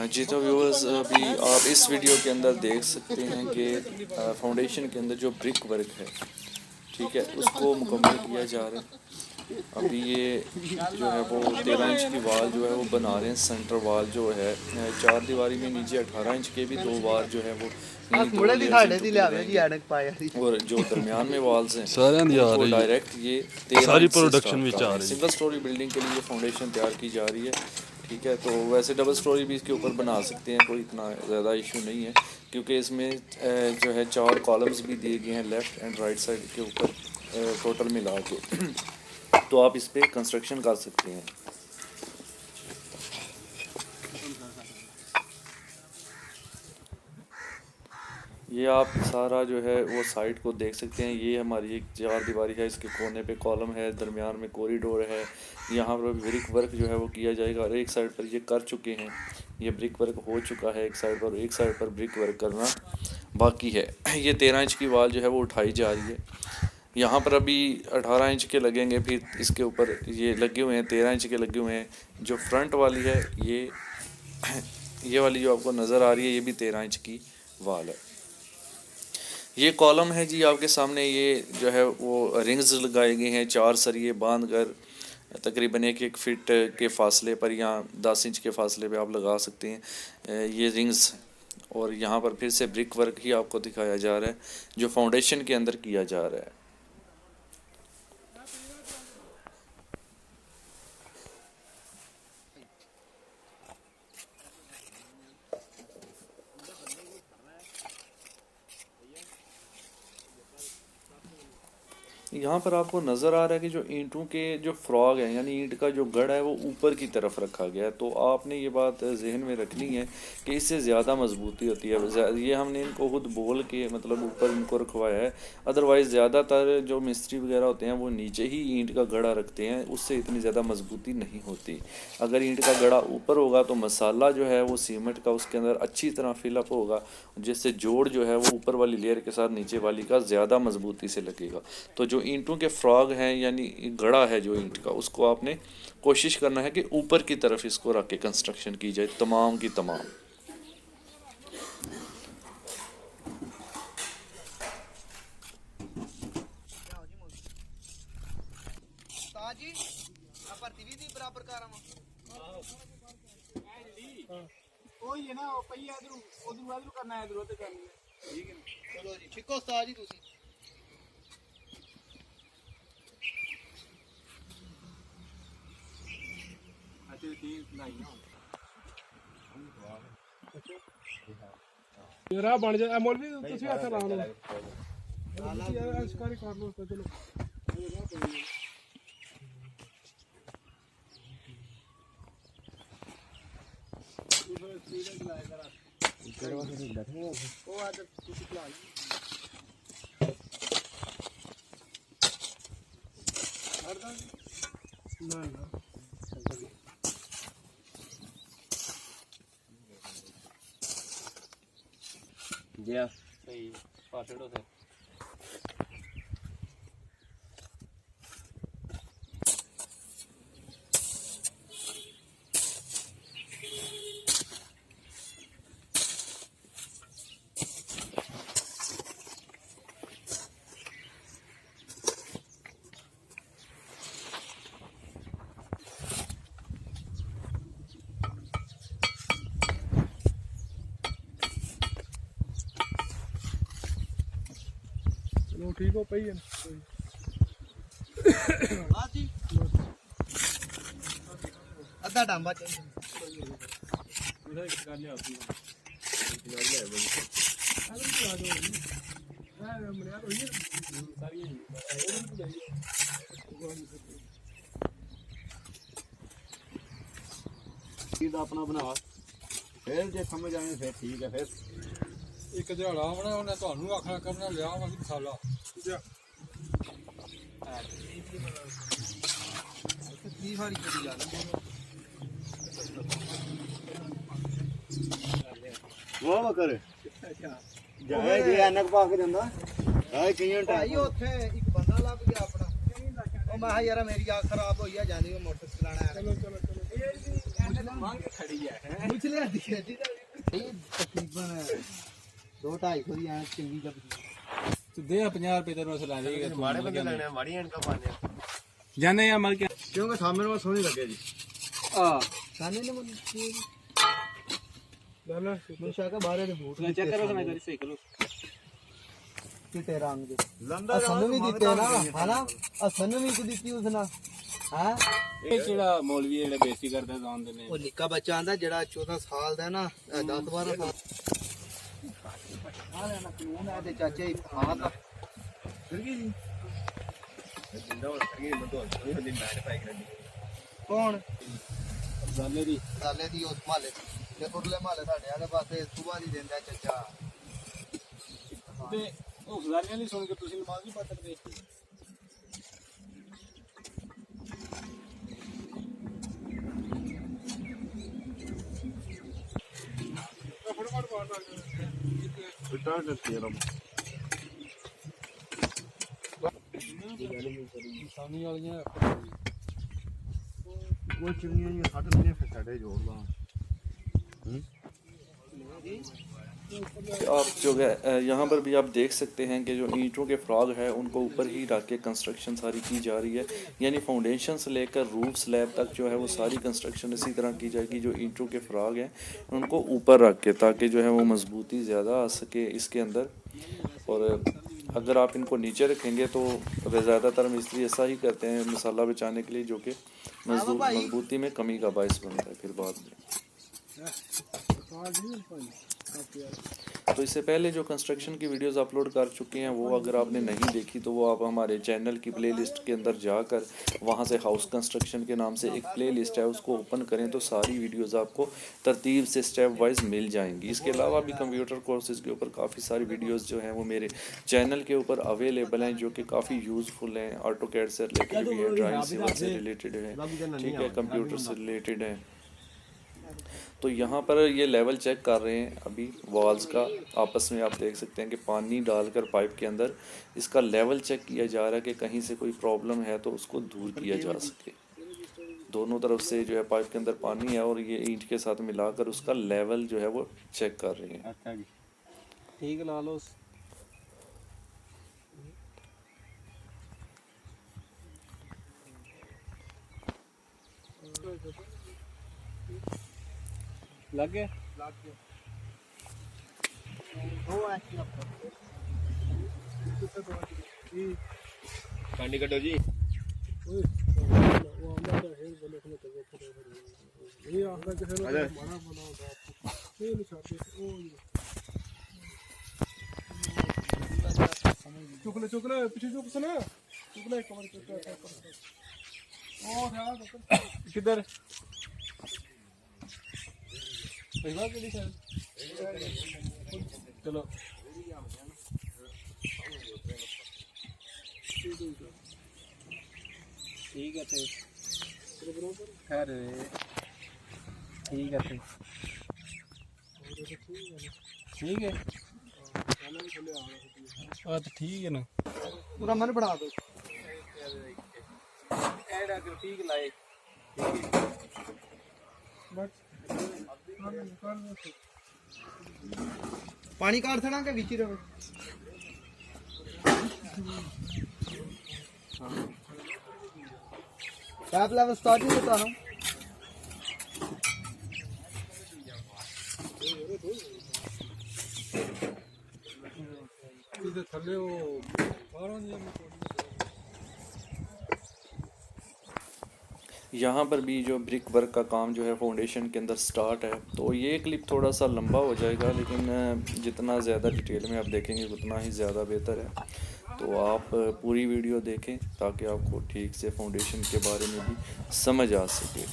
जी तो व्यूअर्स, अभी आप इस वीडियो के अंदर देख सकते हैं कि फाउंडेशन के अंदर जो ब्रिक वर्क है, ठीक है, उसको मुकम्मल किया जा रहा है। अभी ये जो है वो 13 इंच की वाल जो है वो बना रहे हैं। सेंटर वाल जो है 4 दीवारी में नीचे 18 इंच के भी 2 वार जो है वो और जो दरमियान में वाल्स हैं वो डायरेक्ट ये 13 इंच से स्टार्ट कर रहे हैं। सिंगल स्टोरी बिल्डिंग के लिए फाउंडेशन तैयार की जा रही है, ठीक है। तो वैसे डबल स्टोरी भी इसके ऊपर बना सकते हैं, कोई इतना ज़्यादा इशू नहीं है, क्योंकि इसमें जो है 4 कॉलम्स भी दिए गए हैं लेफ़्ट एंड राइट साइड के ऊपर टोटल मिला के तो आप इस पर कंस्ट्रक्शन कर सकते हैं। ये आप सारा जो है वो साइड को देख सकते हैं। ये हमारी एक 4 दीवारी है, इसके कोने पे कॉलम है, दरमियान में कॉरिडोर है। यहाँ पर ब्रिक वर्क जो है वो किया जाएगा और एक साइड पर ये कर चुके हैं, ये ब्रिक वर्क हो चुका है एक साइड पर, एक साइड पर ब्रिक वर्क करना बाकी है। ये 13 इंच की वाल जो है वो उठाई जा रही है। यहाँ पर अभी 18 इंच के लगेंगे, फिर इसके ऊपर ये लगे हुए हैं 13 इंच के लगे हुए हैं। जो फ्रंट वाली है ये वाली जो आपको नज़र आ रही है, ये भी 13 इंच की वाल है। ये कॉलम है जी आपके सामने। ये जो है वो रिंग्स लगाए गए हैं, 4 सरिये बांध कर तकरीबन 1 फीट के फासले पर या 10 इंच के फासले पे आप लगा सकते हैं ये रिंग्स। और यहाँ पर फिर से ब्रिक वर्क ही आपको दिखाया जा रहा है जो फाउंडेशन के अंदर किया जा रहा है। यहाँ पर आपको नज़र आ रहा है कि जो ईंटों के जो फ्रॉग है यानी ईंट का जो गढ़ है वो ऊपर की तरफ रखा गया है। तो आपने ये बात जहन में रखनी है कि इससे ज़्यादा मजबूती होती है। ये हमने इनको खुद बोल के मतलब ऊपर इनको रखवाया है, अदरवाइज़ ज़्यादातर जो मिस्त्री वगैरह होते हैं वो नीचे ही ईंट का गढ़ा रखते हैं, उससे इतनी ज़्यादा मजबूती नहीं होती। अगर ईंट का गढ़ा ऊपर होगा तो मसाला जो है वो सीमेंट का उसके अंदर अच्छी तरह फिलअप होगा, जिससे जोड़ जो है वो ऊपर वाली लेयर के साथ नीचे वाली का ज़्यादा मजबूती से लगेगा। तो जो ईंटों के फ्रॉग हैं यानी गड़ा है जो ईंट का, उसको आपने कोशिश करना है कि ऊपर की तरफ इसको रख के कंस्ट्रक्शन की जाए तमाम की तमाम। चलो जी ठीक हो उस्ताद जी तुसी ਯਾਰ ਬਣ ਜਾ ਮੌਲਵੀ ਤੁਸੀਂ ਆਖਰ ਲਾ ਲਓ ਯਾਰ ਅਸ਼ਕਾਰੀ ਕਰ ਲਓ ਚਲੋ ਉਹ ਅੱਜ ਤੁਸੀਂ ਖਲਾ ਲਓ ਹਰਦਾ ਨਾ ਨਾ Yeah, सही पार्टेड होते हैं। ठीक हो पई है हाँ जी अद्धा टांबा चाहिए अपना बना फिर जो समझ आए फिर ठीक है। फिर एक दिहाड़ा होना उन्हें ਤੁਹਾਨੂੰ ਆਖਣਾ ਕਰਨਾ ਲਿਆ ਵਾ ਮਸਾਲਾ की सारी करी जा वाह कर ਜਾਏ ਜੇ ਐਨਕ ਪਾ ਕੇ ਜਾਂਦਾ ਆਏ ਕਿੰਨੇ ਭਾਈ ਉੱਥੇ ਇੱਕ ਬੰਦਾ ਲੱਭ ਗਿਆ ਆਪਣਾ ਉਹ ਮੈਂ ਯਾਰ ਮੇਰੀ ਆਖ ਖਰਾਬ ਹੋਈ ਆ ਜਾਂਦੀ ਮੈਂ ਮੋਟਰ ਚਲਾਣਾ ਚਲੋ ਚਲੋ ਚਲੋ पूछ लिया दिया जी तकरीबन 2-2.5 ਦੀ ਐ ਚੰਗੀ ਜਬ ਤੂੰ ਦੇ 50 ਰੁਪਏ ਤੈਨੂੰ ਅਸਲ ਆ ਜਾਏਗਾ ਮਾੜੇ ਬੰਦੇ ਲੈਣੇ ਮਾੜੀ ਐਨਕਾਂ ਪਾਣੇ ਜਾਣੇ ਆ ਮਰ ਕੇ ਕਿਉਂਕਿ ਸਾਹਮਣੇ ਨੂੰ ਸੋਹਣੀ ਲੱਗੇ ਜੀ ਆ ਸਾਨੇ ਨੇ ਮਨ ਲੈ ਮੁਸ਼ਾਕਾ ਬਾਹਰ ਦੇ ਬੂਟ ਚੈੱਕ ਕਰੋ ਸਮਾਂ ਤੇਰੀ ਸਹੀ ਕਰੋ ਚਿੱਟੇ ਰੰਗ ਦੇ ਲੰਦਾ ਸਾਨੂੰ ਵੀ ਦਿੱਤੇ ਨਾ ਹਨਾ ਸਾਨੂੰ ਵੀ ਦਿੱਤੀ ਉਸ ਨਾਲ ਹਾਂ ਇਹ ਜਿਹੜਾ ਮੌਲਵੀ ਜਿਹੜੇ ਬੇਇੱਜ਼ਤੀ ਕਰਦੇ ਜਾਣਦੇ ਨੇ ਉਹ ਨਿੱਕਾ ਬੱਚਾ ਆਂਦਾ ਜਿਹੜਾ 14 ਸਾਲ ਦਾ ਨਾ 10-12 ਸਾਲ ਆ ਲੈਣਾ ਕਾਨੂੰਨ ਹੈ ਤੇ ਚਾਚੇ ਹਾਂ ਤਾਂ ਜਿੰਦਾ ਹੋ ਸਕੀ ਮਤੋਂ ਇਹ ਦਿਨ ਬੈਠ ਪਾਈ ਕਰੀ ਕੌਣ ਜਾਣੇ ਦੀ ਸਾਲੇ ਦੀ ਉਸ ਮਾਲੇ ਤੇ ਉਰਲੇ ਮਾਲੇ ਸਾਡੇ ਆਲੇ ਪਾਸੇ ਸੁਬਾਹ ਦੀ ਦਿੰਦਾ ਚਾਚਾ ਤੇ ਉਹ ਗੁਜ਼ਾਰੀਆਂ ਨਹੀਂ ਸੁਣ ਕੇ ਤੁਸੀਂ ਨਮਾਜ਼ ਨਹੀਂ ਪੜ੍ਹ ਸਕਦੇ ਬਿਟਾ ਦਿੱਤੀ ਰਮ ਸਾਨੀ ਵਾਲੀਆਂ ਉਹ ਚਿੰਨੀਆਂ ਜੀ 60 ਮਹੀਨੇ ਫਿਰ ਸਾਡੇ ਜੋੜ ਲਾ आप जो है यहाँ पर भी आप देख सकते हैं कि जो ईंटों के फ्रॉग है उनको ऊपर ही रख के कंस्ट्रक्शन सारी की जा रही है, यानी फाउंडेशन से लेकर रूफ स्लैब तक जो है वो सारी कंस्ट्रक्शन इसी तरह की जाएगी। जो ईंटों के फ्रॉग हैं उनको ऊपर रख के, ताकि जो है वो मजबूती ज़्यादा आ सके इसके अंदर। और अगर आप इनको नीचे रखेंगे तो ज़्यादातर मिस्त्री ऐसा ही करते हैं मसाला बचाने के लिए, जो कि मजबूती में कमी का बायस बनता है फिर बाद में। तो इससे पहले जो कंस्ट्रक्शन की वीडियोस अपलोड कर चुके हैं वो अगर आपने नहीं देखी तो वो आप हमारे चैनल की प्लेलिस्ट के अंदर जाकर वहाँ से हाउस कंस्ट्रक्शन के नाम से एक प्लेलिस्ट है, उसको ओपन करें तो सारी वीडियोस आपको तरतीब से स्टेप वाइज मिल जाएंगी। इसके अलावा भी कंप्यूटर कोर्सेज के ऊपर काफ़ी सारी वीडियोस जो हैं वो मेरे चैनल के ऊपर अवेलेबल हैं, जो कि काफ़ी यूज़फुल हैं। ऑटोकैड से रिलेटेड भी हैं, ड्राइंग सिविल से रिलेटेड है, ठीक है, कंप्यूटर से रिलेटेड है। तो यहाँ पर ये लेवल चेक कर रहे हैं अभी वॉल्स का, आपस में आप देख सकते हैं कि पानी डालकर पाइप के अंदर इसका लेवल चेक किया जा रहा है कि कहीं से कोई प्रॉब्लम है तो उसको दूर किया जा सके। दोनों तरफ से जो है पाइप के अंदर पानी है और ये ईंट के साथ मिलाकर उसका लेवल जो है वो चेक कर रहे हैं। अच्छा जी ठीक ला लो लग गया ਪਾਣੀ ਕੱਢੋ ਜੀ ਇਹ ਆਖਦਾ ਕਿਸੇ ਨੂੰ ਮਾੜਾ ਬਣਾਉਂਦਾ ਇਹ ਨਹੀਂ ਛੱਡਦੇ ਉਹ ਚੁੱਕ ਲੈ ਪਿੱਛੇ ਚੁੱਕ ਸੁਣਾ ਚੁੱਕ ਲੈ ਕਮਰ ਕਰ ਉਹ ਧਿਆਨ ਕਿੱਧਰ ਪਹਿਲਾਂ ਕਿਹੜੀ ਸਾਈਡ ਚਲੋ ठीक है थे खैर ठीक है थे ठीक है तो ठीक है ना पूरा मन बना दो ऐड आके ठीक लाए पानी काट देना के बीच ही रहो टैप लेवल स्टार्टिंग होता ना इधर थल्ले वो यहाँ पर भी जो ब्रिक वर्क का काम जो है फाउंडेशन के अंदर स्टार्ट है। तो ये क्लिप थोड़ा सा लंबा हो जाएगा, लेकिन जितना ज़्यादा डिटेल में आप देखेंगे उतना ही ज़्यादा बेहतर है। तो आप पूरी वीडियो देखें ताकि आपको ठीक से फाउंडेशन के बारे में भी समझ आ सके।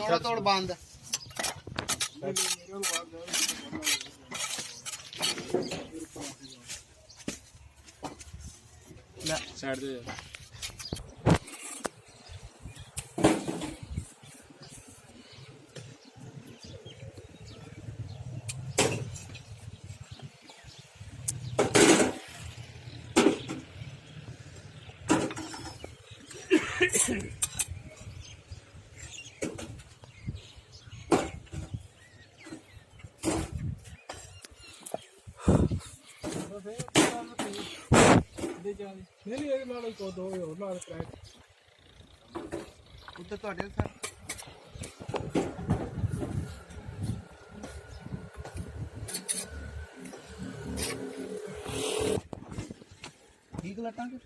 ਤੋੜ ਤੋੜ ਬੰਦ ਲੈ ਸਾਈਡ ਤੇ ਨਹੀਂ ਇਹਦੇ ਨਾਲ ਇੱਕ ਦੋ ਹੋਰ ਨਾਲ ਕ੍ਰੈਕ ਉੱਤੇ ਤੁਹਾਡੇ ਸਰ ਠੀਕ ਲਟਾਂਗੇ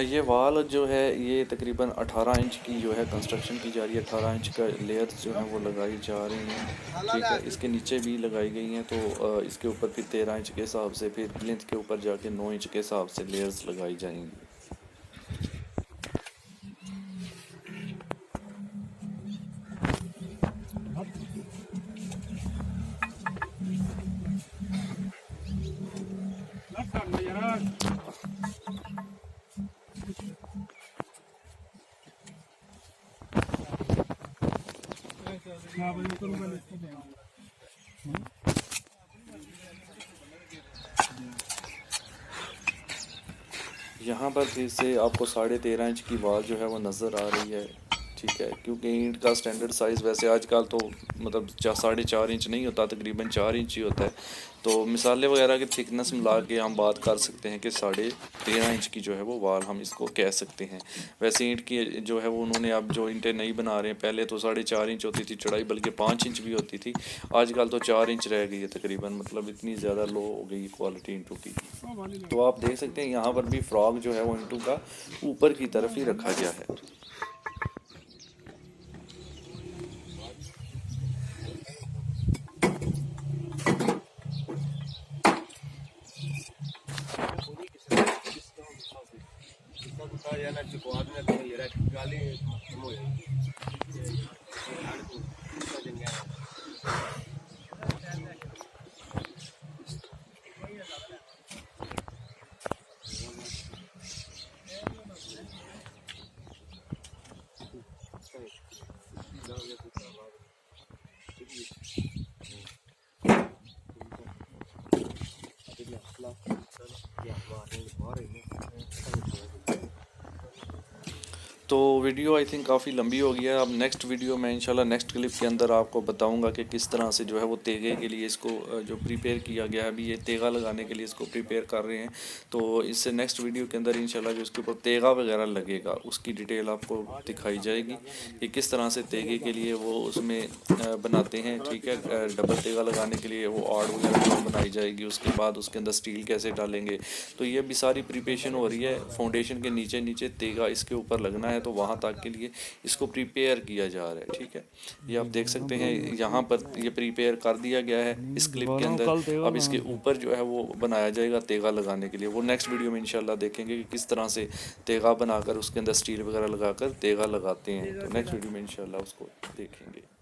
ये वाल जो है ये तकरीबन 18 इंच की जो है कंस्ट्रक्शन की जा रही है। 18 इंच का लेयर जो है वो लगाई जा रही हैं, ठीक है। इसके नीचे भी लगाई गई हैं, तो इसके ऊपर फिर 13 इंच के हिसाब से, फिर प्लिंथ के ऊपर जाके 9 इंच के हिसाब से लेयर्स लगाई जाएंगी। यहाँ पर फिर से आपको 13.5 इंच की वाल जो है वो नज़र आ रही है, ठीक है। क्योंकि ईंट का स्टैंडर्ड साइज़ वैसे आजकल तो मतलब 4.5 इंच नहीं होता, तकरीबन 4 इंच ही होता है। तो मिसाले वगैरह की थिकनेस मिला के हम बात कर सकते हैं कि 13.5 इंच की जो है वो वाल हम इसको कह सकते हैं। वैसे ईंट की जो है वो उन्होंने अब जो ईंटें नहीं बना रहे हैं, पहले तो 4.5 इंच होती थी चौड़ाई, बल्कि 5 इंच भी होती थी। आजकल तो 4 इंच रह गई है तकरीबन, मतलब इतनी ज़्यादा लो हो गई क्वालिटी ईंटों की। तो आप देख सकते हैं यहाँ पर भी फ्रॉग जो है वो ईंटों का ऊपर की तरफ ही रखा गया है। तो वीडियो आई थिंक काफ़ी लंबी हो गई है। अब नेक्स्ट वीडियो में इंशाल्लाह नेक्स्ट क्लिप के अंदर आपको बताऊंगा कि किस तरह से जो है वो तेगे के लिए इसको जो प्रिपेयर किया गया है, अभी ये तेगा लगाने के लिए इसको प्रिपेयर कर रहे हैं। तो इससे नेक्स्ट वीडियो के अंदर इंशाल्लाह जो इसके ऊपर तेगा वगैरह लगेगा उसकी डिटेल आपको दिखाई जाएगी कि किस तरह से तेगे के लिए वो उसमें बनाते हैं, ठीक है। डबल तेगा लगाने के लिए वो आड़ वगैरह बनाई जाएगी, उसके बाद उसके अंदर स्टील कैसे डालेंगे। तो ये भी सारी प्रिपरेशन हो रही है। फाउंडेशन के नीचे नीचे तेगा इसके ऊपर लगना है, तो वहाँ तक के लिए इसको प्रिपेयर किया जा रहा है, ठीक है। ये आप देख सकते हैं यहाँ पर ये प्रिपेयर कर दिया गया है इस क्लिप के अंदर। अब इसके ऊपर जो है वो बनाया जाएगा तेगा लगाने के लिए। वो नेक्स्ट वीडियो में इंशाल्लाह देखेंगे कि किस तरह से तेगा बनाकर उसके अंदर स्टील वगैरह लगाकर तेगा लगाते हैं। तो नेक्स्ट वीडियो में इंशाल्लाह उसको देखेंगे।